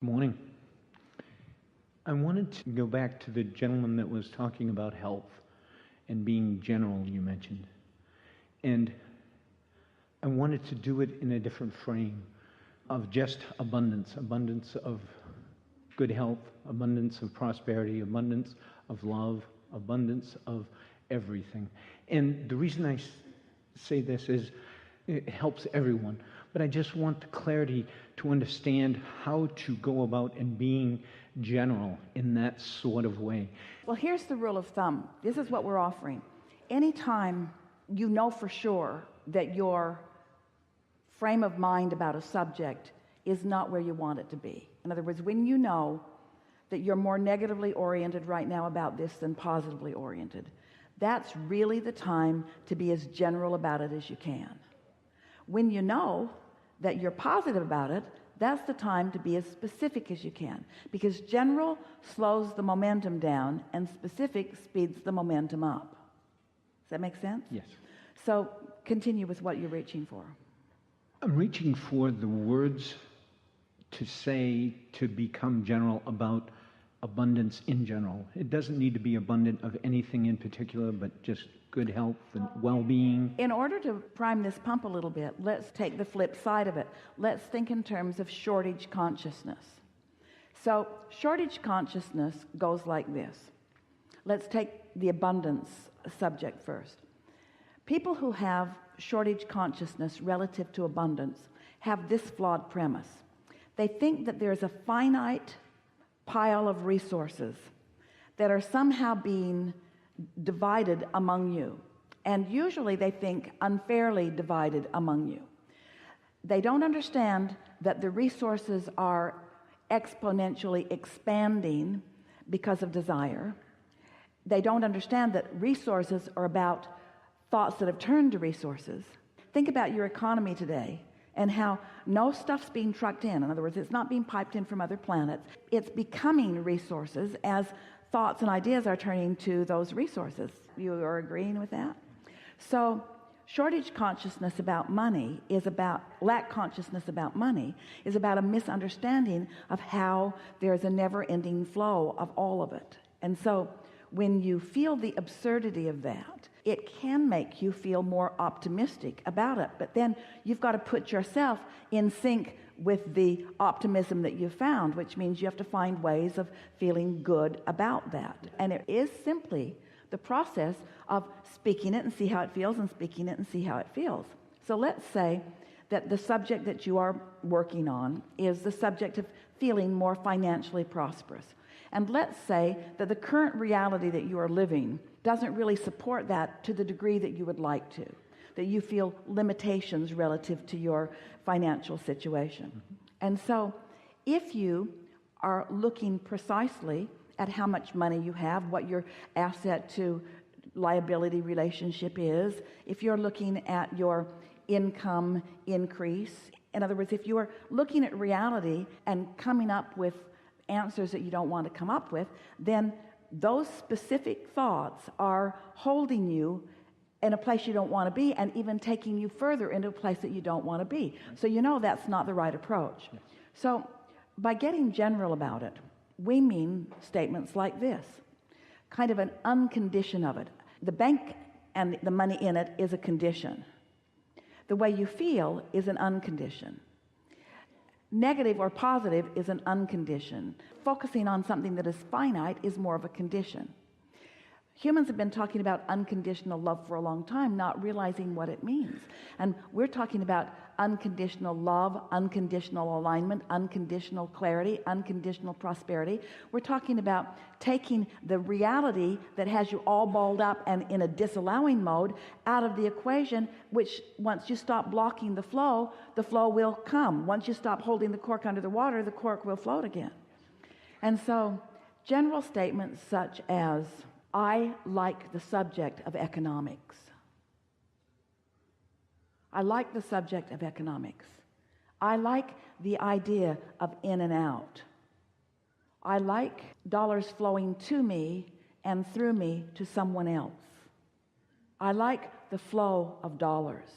Morning. I wanted to go back to the gentleman that was talking about health and being general, you mentioned. And I wanted to do it in a different frame of just abundance of good health, abundance of prosperity, abundance of love, abundance of everything. And the reason I say this is it helps everyone. But I just want the clarity to understand how to go about and being general in that sort of way. Well, here's the rule of thumb. This is what we're offering. Anytime you know for sure that your frame of mind about a subject is not where you want it to be. In other words, when you know that you're more negatively oriented right now about this than positively oriented, that's really the time to be as general about it as you can. When you know that you're positive about it, that's the time to be as specific as you can, because general slows the momentum down and specific speeds the momentum up. Does that make sense? Yes. So continue with what you're reaching for. I'm reaching for the words to say to become general about abundance in general. It doesn't need to be abundant of anything in particular, but just good health and well-being. In order to prime this pump a little bit, let's take the flip side of it. Let's think in terms of shortage consciousness. So shortage consciousness goes like this. Let's take the abundance subject first. People who have shortage consciousness relative to abundance have this flawed premise. They think that there's a finite pile of resources that are somehow being divided among you, and usually they think unfairly divided among you. They don't understand that the resources are exponentially expanding because of desire. They don't understand that resources are about thoughts that have turned to resources. Think about your economy today and how no stuff's being trucked in. In other words, it's not being piped in from other planets. It's becoming resources as thoughts and ideas are turning to those resources. You are agreeing with that? So shortage consciousness about money is about, lack consciousness about money is about a misunderstanding of how there's a never-ending flow of all of it. And so when you feel the absurdity of that, it can make you feel more optimistic about it. But then you've got to put yourself in sync with the optimism that you found, which means you have to find ways of feeling good about that. And it is simply the process of speaking it and see how it feels, and speaking it and see how it feels. So let's say that the subject that you are working on is the subject of feeling more financially prosperous. And let's say that the current reality that you are living doesn't really support that to the degree that you would like to, that you feel limitations relative to your financial situation. And so if you are looking precisely at how much money you have, what your asset to liability relationship is, if you're looking at your income increase, in other words, if you are looking at reality and coming up with answers that you don't want to come up with, then those specific thoughts are holding you in a place you don't want to be, and even taking you further into a place that you don't want to be. So you know that's not the right approach. Yes. So by getting general about it, we mean statements like this, kind of an uncondition of it. The bank and the money in it is a condition. The way you feel is an uncondition. Negative or positive is an uncondition. Focusing on something that is finite is more of a condition. Humans have been talking about unconditional love for a long time, not realizing what it means. And we're talking about unconditional love, unconditional alignment, unconditional clarity, unconditional prosperity. We're talking about taking the reality that has you all balled up and in a disallowing mode out of the equation, which once you stop blocking the flow will come. Once you stop holding the cork under the water, the cork will float again. And so general statements such as, I like the subject of economics. I like the subject of economics. I like the idea of in and out. I like dollars flowing to me and through me to someone else. I like the flow of dollars.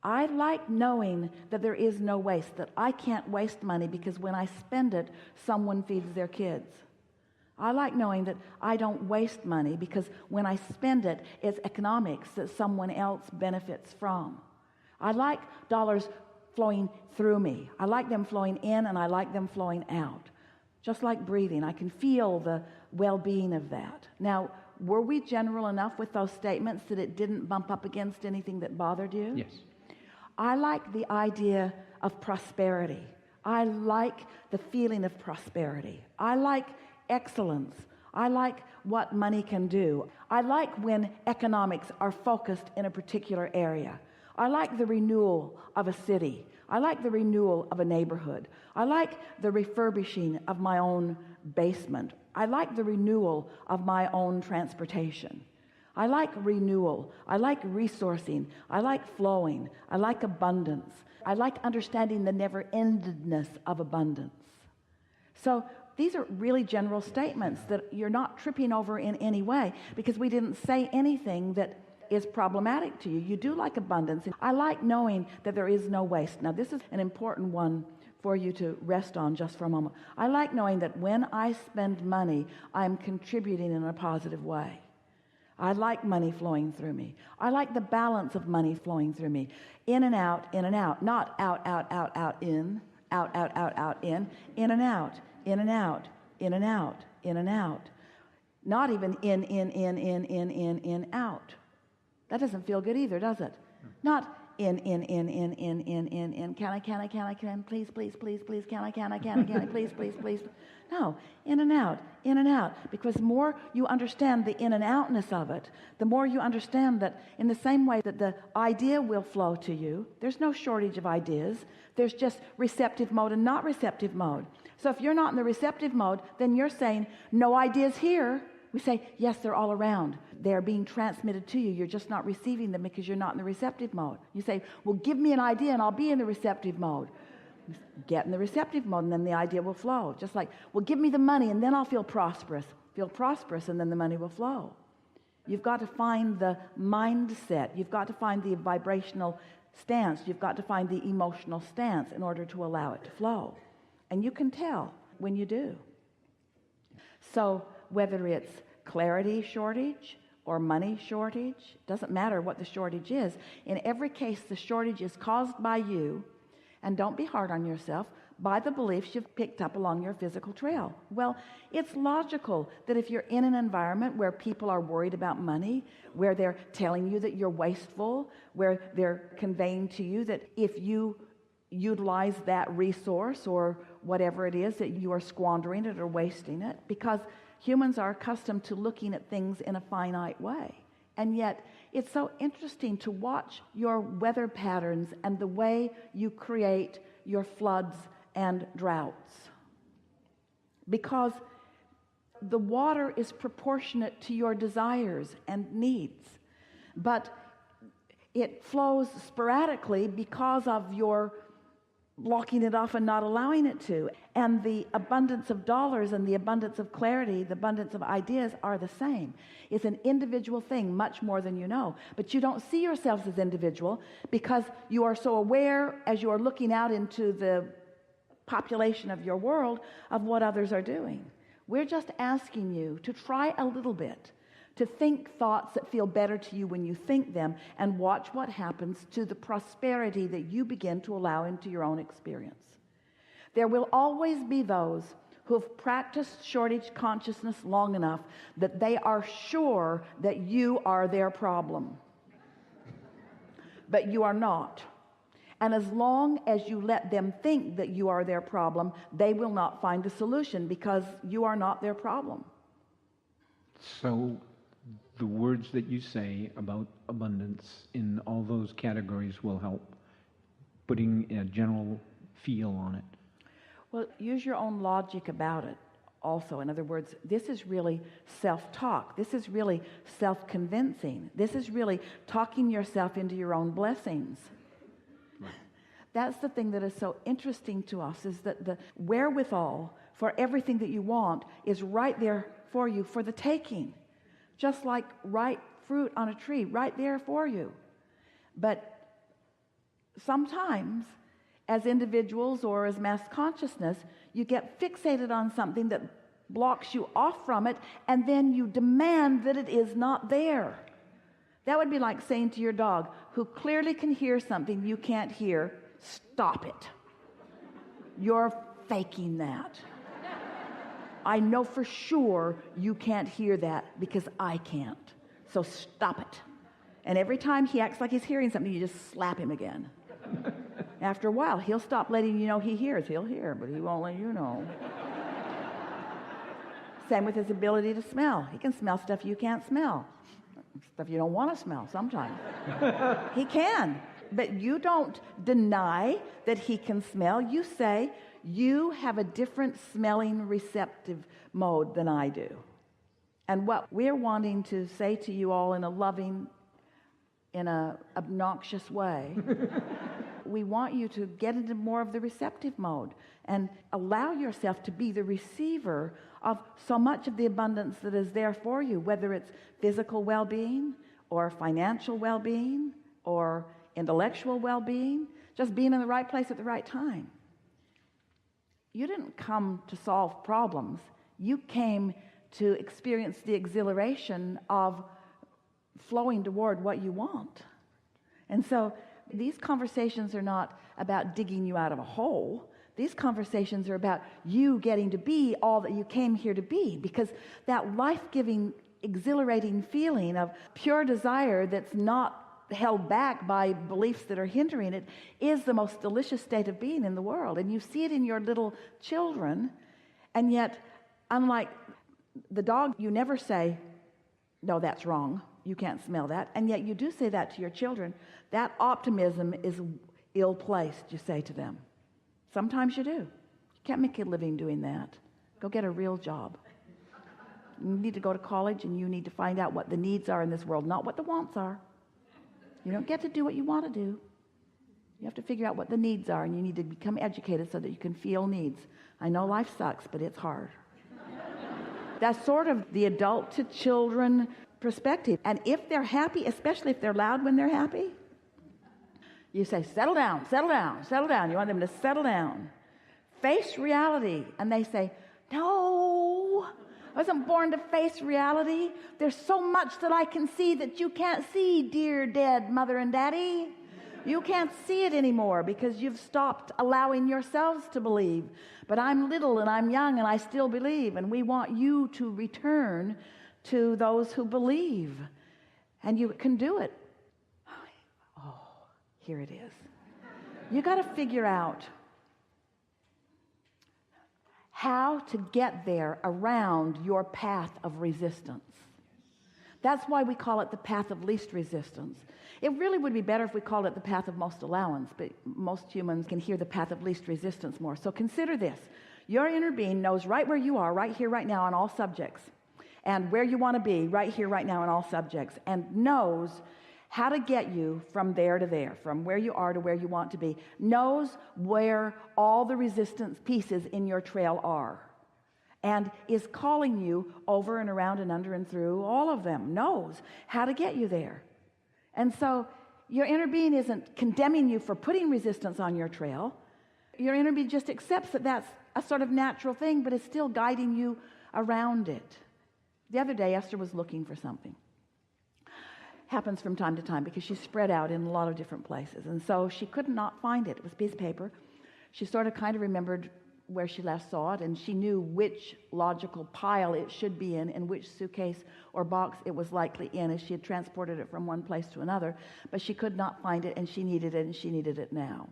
I like knowing that there is no waste, that I can't waste money because when I spend it, someone feeds their kids. I like knowing that I don't waste money because when I spend it, it's economics that someone else benefits from. I like dollars flowing through me. I like them flowing in and I like them flowing out. Just like breathing, I can feel the well-being of that. Now, were we general enough with those statements that it didn't bump up against anything that bothered you? Yes. I like the idea of prosperity. I like the feeling of prosperity. I like excellence. I like what money can do. I like when economics are focused in a particular area. I like the renewal of a city. I like the renewal of a neighborhood. I like the refurbishing of my own basement. I like the renewal of my own transportation. I like renewal. I like resourcing. I like flowing. I like abundance. I like understanding the never-endedness of abundance. So these are really general statements that you're not tripping over in any way because we didn't say anything that is problematic to you. You do like abundance. I like knowing that there is no waste. Now, this is an important one for you to rest on just for a moment. I like knowing that when I spend money, I'm contributing in a positive way. I like money flowing through me. I like the balance of money flowing through me. In and out, not out, in, out, in and out, in and out, in and out, in and out. Not even in, out. That doesn't feel good either, does it? Not in, can I, please, can I, please. No, in and out. Because the more you understand the in and outness of it, the more you understand that in the same way that the idea will flow to you, there's no shortage of ideas. There's just receptive mode and not receptive mode. So if you're not in the receptive mode, then you're saying, no ideas here. We say, yes, they're all around. They're being transmitted to you. You're just not receiving them because you're not in the receptive mode. You say, well, give me an idea and I'll be in the receptive mode. Get in the receptive mode and then the idea will flow. Just like, well, give me the money and then I'll feel prosperous. Feel prosperous and then the money will flow. You've got to find the mindset. You've got to find the vibrational stance. You've got to find the emotional stance in order to allow it to flow. And you can tell when you do. So whether it's clarity shortage or money shortage, doesn't matter what the shortage is. In every case, the shortage is caused by you, and don't be hard on yourself, by the beliefs you've picked up along your physical trail. Well, it's logical that if you're in an environment where people are worried about money, where they're telling you that you're wasteful, where they're conveying to you that if you utilize that resource or whatever it is, that you are squandering it or wasting it, because humans are accustomed to looking at things in a finite way. And yet, it's so interesting to watch your weather patterns and the way you create your floods and droughts. Because the water is proportionate to your desires and needs. But it flows sporadically because of your blocking it off and not allowing it to. And the abundance of dollars and the abundance of clarity, the abundance of ideas are the same. It's an individual thing, much more than you know. But you don't see yourselves as individual because you are so aware as you are looking out into the population of your world of what others are doing. We're just asking you to try a little bit, to think thoughts that feel better to you when you think them, and watch what happens to the prosperity that you begin to allow into your own experience. There will always be those who have practiced shortage consciousness long enough that they are sure that you are their problem. But you are not. And as long as you let them think that you are their problem, they will not find a solution because you are not their problem. So the words that you say about abundance in all those categories will help, putting a general feel on it. Well, use your own logic about it also. In other words, this is really self-talk. This is really self-convincing. This is really talking yourself into your own blessings. Right. That's the thing that is so interesting to us, is that the wherewithal for everything that you want is right there for you for the taking. Just like ripe fruit on a tree, right there for you. But sometimes as individuals or as mass consciousness, you get fixated on something that blocks you off from it, and then you demand that it is not there. That would be like saying to your dog, who clearly can hear something you can't hear, stop it. You're faking that. I know for sure you can't hear that because I can't. So stop it. And every time he acts like he's hearing something, you just slap him again. After a while, he'll stop letting you know he hears. He'll hear, but he won't let you know. Same with his ability to smell. He can smell stuff you can't smell. Stuff you don't want to smell sometimes. He can. But you don't deny that he can smell. You say, you have a different smelling receptive mode than I do. And what we're wanting to say to you all in a loving, in a obnoxious way, we want you to get into more of the receptive mode and allow yourself to be the receiver of so much of the abundance that is there for you, whether it's physical well-being or financial well-being or intellectual well-being, just being in the right place at the right time. You didn't come to solve problems. You came to experience the exhilaration of flowing toward what you want. And so these conversations are not about digging you out of a hole. These conversations are about you getting to be all that you came here to be, because that life-giving, exhilarating feeling of pure desire that's not held back by beliefs that are hindering it is the most delicious state of being in the world. And you see it in your little children, and yet, unlike the dog, you never say, no, that's wrong. You can't smell that. And yet you do say that to your children. That optimism is ill-placed, you say to them. Sometimes you do. You can't make a living doing that. Go get a real job. You need to go to college, and you need to find out what the needs are in this world, not what the wants are. You don't get to do what you want to do. You have to figure out what the needs are, and you need to become educated so that you can feel needs. I know life sucks, but it's hard. That's sort of the adult to children perspective. And if they're happy, especially if they're loud when they're happy, you say, settle down, settle down, settle down. You want them to settle down. Face reality. And they say, no, I wasn't born to face reality. There's so much that I can see that you can't see, dear dead mother and daddy. You can't see it anymore because you've stopped allowing yourselves to believe. But I'm little and I'm young and I still believe. And we want you to return to those who believe. And you can do it. Oh, here it is. You got to figure out how to get there around your path of resistance. That's why we call it the path of least resistance. It really would be better if we called it the path of most allowance, but most humans can hear the path of least resistance more. So consider this. Your inner being knows right where you are, right here, right now, on all subjects, and where you want to be, right here, right now, on all subjects, and knows how to get you from there to there, from where you are to where you want to be, knows where all the resistance pieces in your trail are, and is calling you over and around and under and through all of them, knows how to get you there. And so your inner being isn't condemning you for putting resistance on your trail. Your inner being just accepts that that's a sort of natural thing, but is still guiding you around it. The other day, Esther was looking for something. Happens from time to time because she's spread out in a lot of different places. And so she could not find it. It was a piece of paper. She sort of kind of remembered where she last saw it, and she knew which logical pile it should be in and which suitcase or box it was likely in as she had transported it from one place to another. But she could not find it, and she needed it, and she needed it now.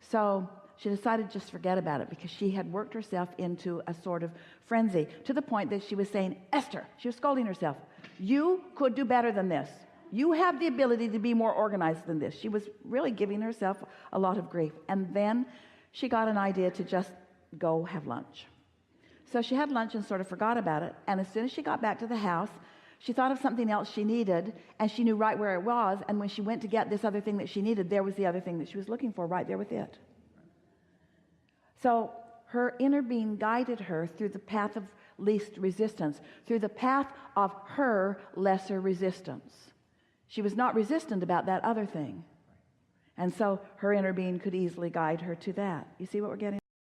So she decided to just forget about it because she had worked herself into a sort of frenzy to the point that she was saying, Esther, she was scolding herself, you could do better than this. You have the ability to be more organized than this. She was really giving herself a lot of grief. And then she got an idea to just go have lunch. So she had lunch and sort of forgot about it. And as soon as she got back to the house, she thought of something else she needed, and she knew right where it was. And when she went to get this other thing that she needed, there was the other thing that she was looking for right there with it. So her inner being guided her through the path of least resistance, through the path of her lesser resistance. She was not resistant about that other thing. And so her inner being could easily guide her to that. You see what we're getting?